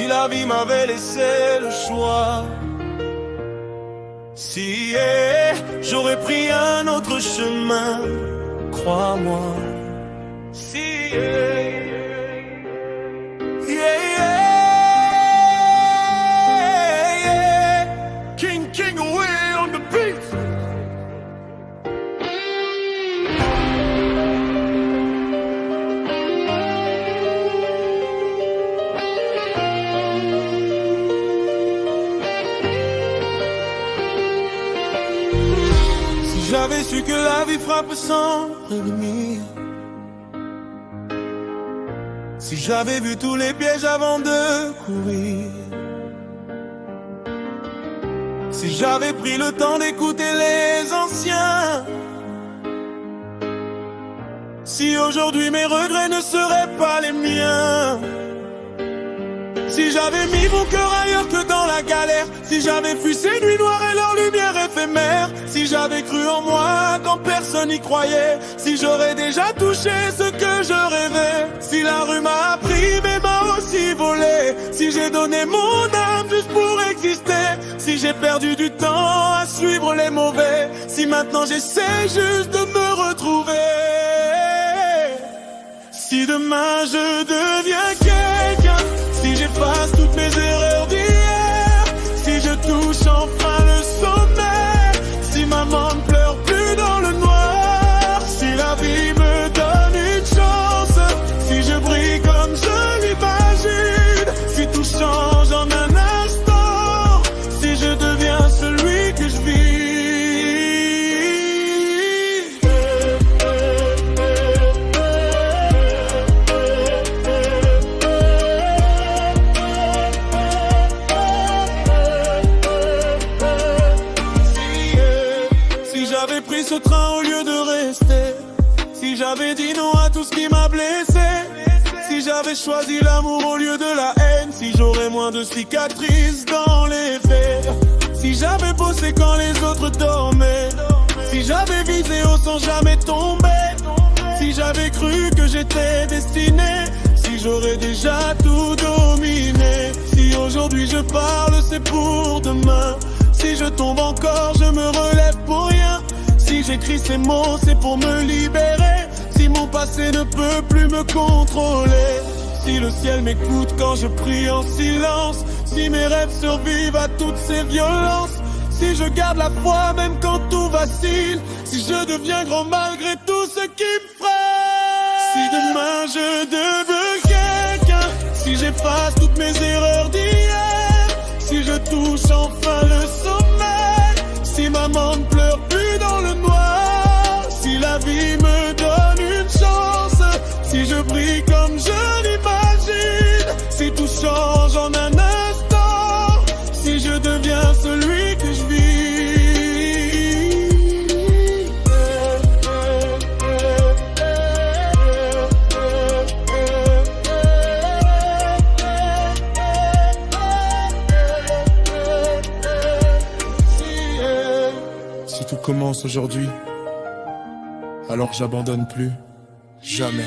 Si la vie m'avait laissé le choix, si j'aurais pris un autre chemin, crois-moi. Si King away on the beat. Si j'avais su que la vie frappe sans prévenir, si j'avais vu tous les pièges avant de courir, si j'avais pris le temps d'écouter les anciens, si aujourd'hui mes regrets ne seraient pas les miens, si j'avais mis mon cœur ailleurs que dans la galère, si j'avais fui ces nuits noires et leur lumière éphémère, si j'avais cru en moi quand personne n'y croyait, si j'aurais déjà touché ce que je rêvais, si la rue m'a appris mais m'a aussi volé, si j'ai donné mon âme juste pour exister, si j'ai perdu du temps à suivre les mauvais, si maintenant j'essaie juste de me retrouver, si demain je deviens quelqu'un, si j'efface toutes mes erreurs d'hier, si je touche enfin le sommet, si maman ne pleure plus dans le noir, si la vie me donne une chance, si je brille comme je l'imagine, si tout change en un instant, si je deviens celui que je vis. Si j'avais pris ce train au lieu de rester, si j'avais dit non à tout ce qui m'a blessé, si j'avais choisi l'amour au lieu de la haine, si j'aurais moins de cicatrices dans les veines, si j'avais bossé quand les autres dormaient, si j'avais visé haut sans jamais tomber, si j'avais cru que j'étais destiné, si j'aurais déjà tout dominé, si aujourd'hui je parle c'est pour demain, si je tombe encore je me relève pour rien, si j'écris ces mots c'est pour me libérer, si mon passé ne peut plus me contrôler, si le ciel m'écoute quand je prie en silence, si mes rêves survivent à toutes ces violences, si je garde la foi même quand tout vacille, si je deviens grand malgré tout ce qui me freine, si demain je deviens quelqu'un, si j'efface toutes mes erreurs d'hier, si je touche enfin le sommet, si maman ne pleure plus dans le noir, si la vie me donne une chance, si je brille comme je l'imagine, si tout change en un instant, si je deviens celui que je vis. Si tout commence aujourd'hui, alors j'abandonne plus, jamais.